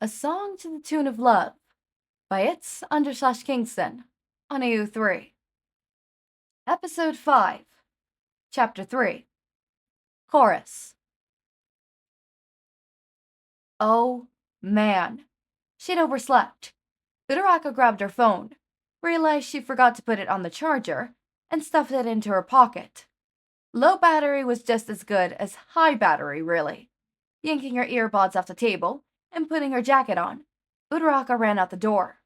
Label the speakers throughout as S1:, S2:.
S1: A Song to the Tune of Love by It's_Kingston on AU3. Episode 5, Chapter 3, Chorus. Oh, man. She'd overslept. Uraraka grabbed her phone, realized she forgot to put it on the charger, and stuffed it into her pocket. Low battery was just as good as high battery, really. Yanking her earbuds off the table and putting her jacket on, Uraraka ran out the door.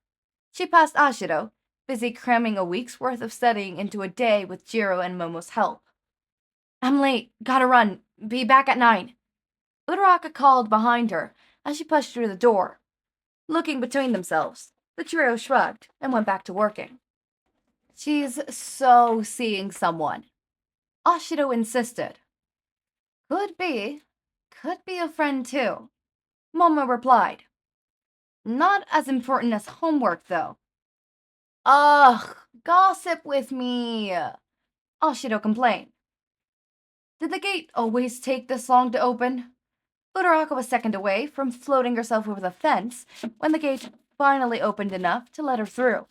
S1: She passed Ashiro, busy cramming a week's worth of studying into a day with Jiro and Momo's help. "I'm late. Gotta run. Be back at 9. Uraraka called behind her as she pushed through the door. Looking between themselves, the trio shrugged and went back to working. "She's so seeing someone," Ashiro insisted. "Could be. Could be a friend too," Momo replied. "Not as important as homework, though." "Ugh, gossip with me," Ashiro complained. Did the gate always take this long to open? Uraraka was second away from floating herself over the fence when the gate finally opened enough to let her through.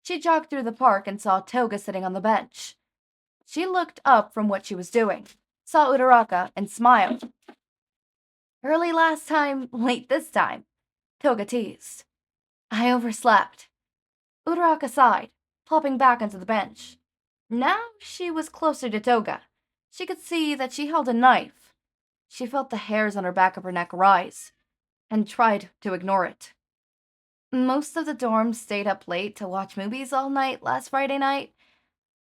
S1: She jogged through the park and saw Toga sitting on the bench. She looked up from what she was doing, saw Uraraka, and smiled. "Early last time, late this time," Toga teased. "I overslept." Uraraka sighed, plopping back onto the bench. Now she was closer to Toga. She could see that she held a knife. She felt the hairs on her back of her neck rise, and tried to ignore it. Most of the dorms stayed up late to watch movies all night last Friday night.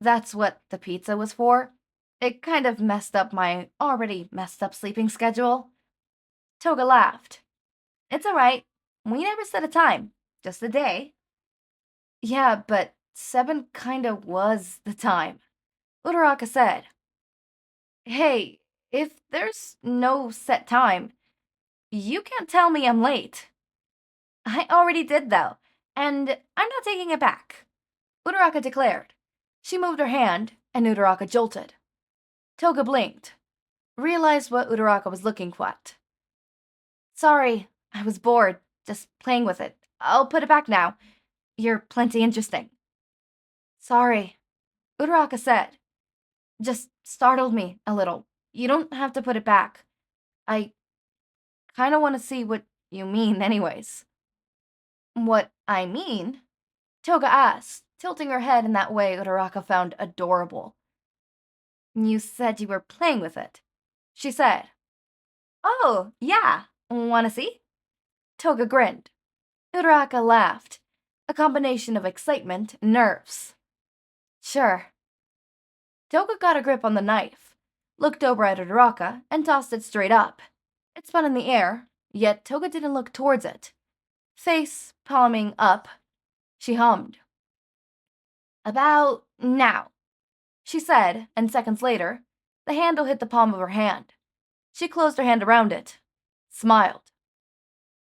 S1: That's what the pizza was for. It kind of messed up my already messed up sleeping schedule. Toga laughed. "It's alright. We never set a time, just a day." "Yeah, but 7 kinda was the time," Uraraka said. "Hey, if there's no set time, you can't tell me I'm late." "I already did, though, and I'm not taking it back," Uraraka declared. She moved her hand, and Uraraka jolted. Toga blinked, realized what Uraraka was looking at. "Sorry, I was bored, just playing with it. I'll put it back now. You're plenty interesting." "Sorry," Uraraka said. "Just startled me a little. You don't have to put it back. I kinda want to see what you mean anyways." "What I mean?" Toga asked, tilting her head in that way Uraraka found adorable. "You said you were playing with it," she said. "Oh, yeah. Wanna see?" Toga grinned. Uraraka laughed, a combination of excitement and nerves. "Sure." Toga got a grip on the knife, looked over at Uraraka, and tossed it straight up. It spun in the air, yet Toga didn't look towards it. Face palming up, she hummed. "About now," she said, and seconds later, the handle hit the palm of her hand. She closed her hand around it, smiled.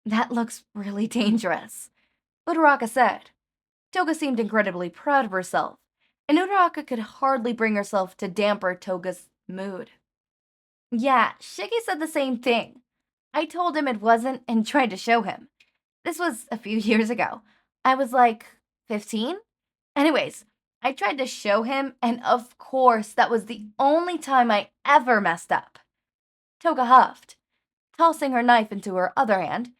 S1: "That looks really dangerous," Uraraka said. Toga seemed incredibly proud of herself, and Uraraka could hardly bring herself to damper Toga's mood. "Yeah, Shiggy said the same thing. I told him it wasn't and tried to show him. This was a few years ago. I was like 15? Anyways, I tried to show him, and of course, that was the only time I ever messed up." Toga huffed, tossing her knife into her other hand,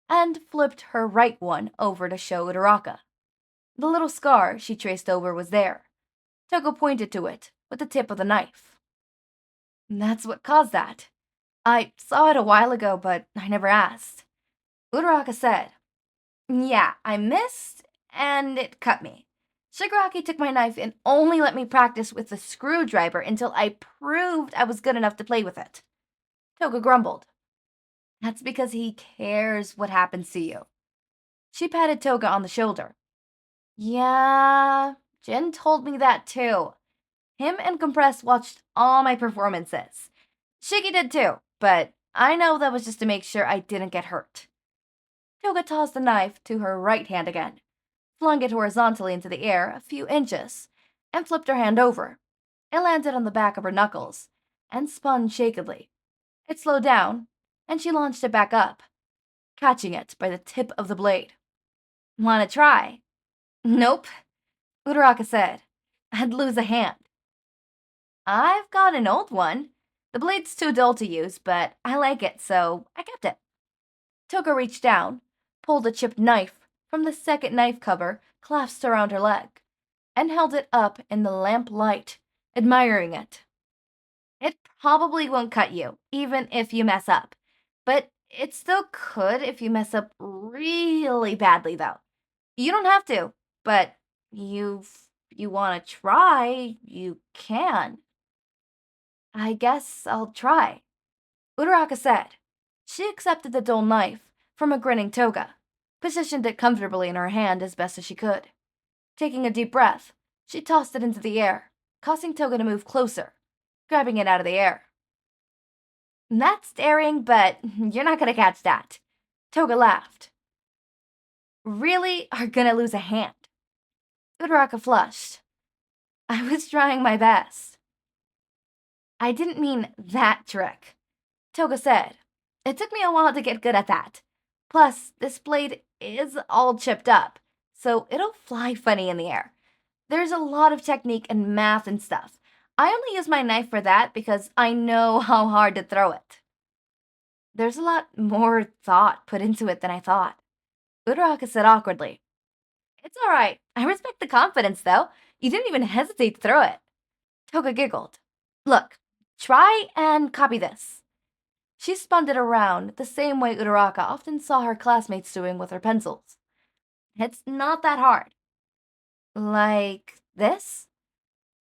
S1: and flipped her right one over to show Uraraka. The little scar she traced over was there. Toga pointed to it with the tip of the knife. "That's what caused that. I saw it a while ago, but I never asked." Uraraka said. "Yeah, I missed, and it cut me. Shigaraki took my knife and only let me practice with the screwdriver until I proved I was good enough to play with it." Toga grumbled. "That's because he cares what happens to you." She patted Toga on the shoulder. "Yeah, Jin told me that too. Him and Compress watched all my performances. Shiggy did too, but I know that was just to make sure I didn't get hurt." Toga tossed the knife to her right hand again, flung it horizontally into the air a few inches, and flipped her hand over. It landed on the back of her knuckles, and spun shakily. It slowed down, and she launched it back up. catching it by the tip of the blade. "Wanna try?" "Nope," Uraraka said. "I'd lose a hand." "I've got an old one. The blade's too dull to use, but I like it, so I kept it." Toga reached down, pulled a chipped knife from the second knife cover clasped around her leg, and held it up in the lamp light, admiring it. "It probably won't cut you, even if you mess up. But it still could if you mess up really badly, though. You don't have to, but you want to try, you can." "I guess I'll try," Uraraka said. She accepted the dull knife from a grinning Toga, positioned it comfortably in her hand as best as she could. Taking a deep breath, she tossed it into the air, causing Toga to move closer, grabbing it out of the air. "That's daring, but you're not gonna catch that," Toga laughed. "Really are gonna lose a hand." Uraraka flushed. "I was trying my best." "I didn't mean that trick," Toga said. "It took me a while to get good at that. Plus, this blade is all chipped up, so it'll fly funny in the air. There's a lot of technique and math and stuff. I only use my knife for that because I know how hard to throw it." "There's a lot more thought put into it than I thought," Uraraka said awkwardly. "It's all right. I respect the confidence, though. You didn't even hesitate to throw it." Toga giggled. "Look, try and copy this." She spun it around the same way Uraraka often saw her classmates doing with her pencils. "It's not that hard." "Like this?"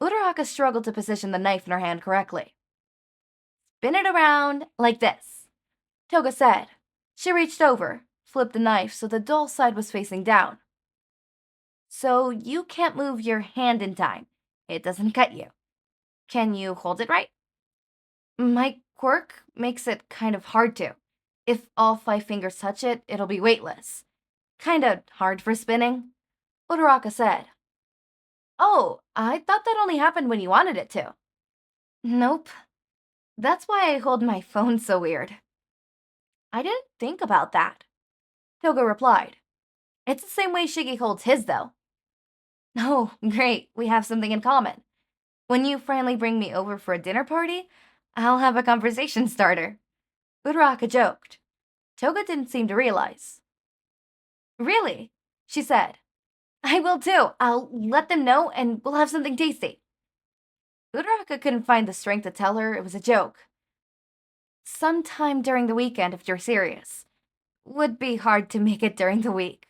S1: Uraraka struggled to position the knife in her hand correctly. "Spin it around like this," Toga said. She reached over, flipped the knife so the dull side was facing down. "So you can't move your hand in time. It doesn't cut you. Can you hold it right?" "My quirk makes it kind of hard to. If all 5 fingers touch it, it'll be weightless. Kinda hard for spinning," Uraraka said. "Oh, I thought that only happened when you wanted it to." "Nope. That's why I hold my phone so weird." "I didn't think about that," Toga replied. "It's the same way Shiggy holds his, though." "Oh, great, we have something in common. When you finally bring me over for a dinner party, I'll have a conversation starter," Uraraka joked. Toga didn't seem to realize. "Really?" she said. "I will too. I'll let them know and we'll have something tasty." Uraraka couldn't find the strength to tell her it was a joke. "Sometime during the weekend if you're serious. Would be hard to make it during the week."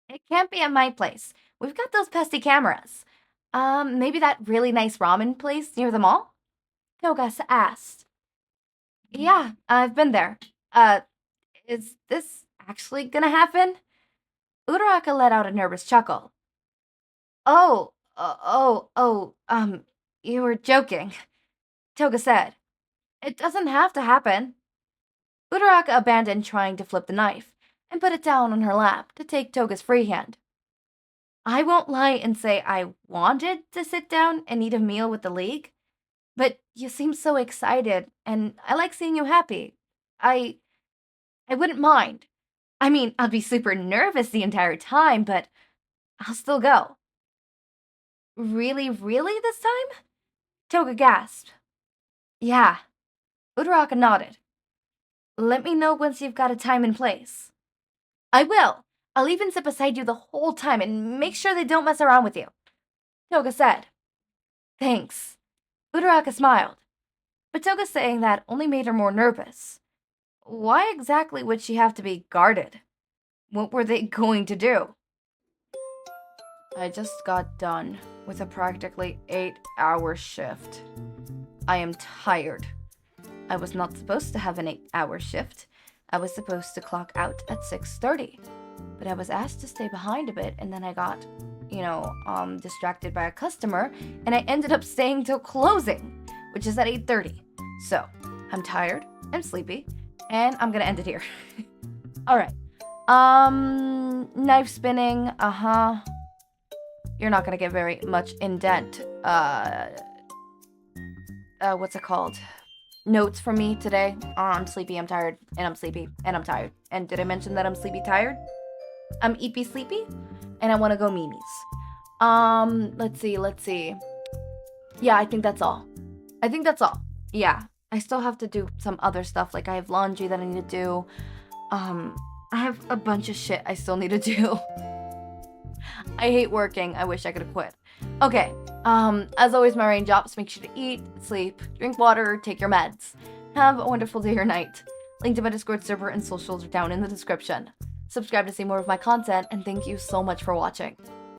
S1: "It can't be at my place. We've got those pesky cameras. Maybe that really nice ramen place near the mall?" Toga asked. "Yeah, I've been there. Is this actually gonna happen?" Uraraka let out a nervous chuckle. You were joking," Toga said. "It doesn't have to happen." Uraraka abandoned trying to flip the knife and put it down on her lap to take Toga's free hand. "I won't lie and say I wanted to sit down and eat a meal with the League, but you seem so excited, and I like seeing you happy. I wouldn't mind. I mean, I'll be super nervous the entire time, but I'll still go." "Really, really this time?" Toga gasped. "Yeah." Uraraka nodded. "Let me know once you've got a time and place." "I will. I'll even sit beside you the whole time and make sure they don't mess around with you," Toga said. "Thanks." Uraraka smiled, but Toga saying that only made her more nervous. Why exactly would she have to be guarded? What were they going to do? I just got done with a practically 8-hour shift. I am tired. I was not supposed to have an 8-hour shift. I was supposed to clock out at 6:30. But I was asked to stay behind a bit, and then I got, distracted by a customer, and I ended up staying till closing, which is at 8:30. So, I'm tired, I'm sleepy, and I'm gonna end it here. Alright. Knife spinning, You're not gonna get very much indent, what's it called? Notes from me today. I'm sleepy, I'm tired, and I'm sleepy, and I'm tired, And did I mention that I'm sleepy tired? I'm eepy sleepy, and I want to go memes. Let's see. Yeah, I think that's all. Yeah, I still have to do some other stuff, like I have laundry that I need to do. I have a bunch of shit I still need to do. I hate working. I wish I could have quit. Okay, as always, my raindrops, make sure to eat, sleep, drink water, take your meds. Have a wonderful day or night. Link to my Discord server and socials are down in the description. Subscribe to see more of my content, and thank you so much for watching.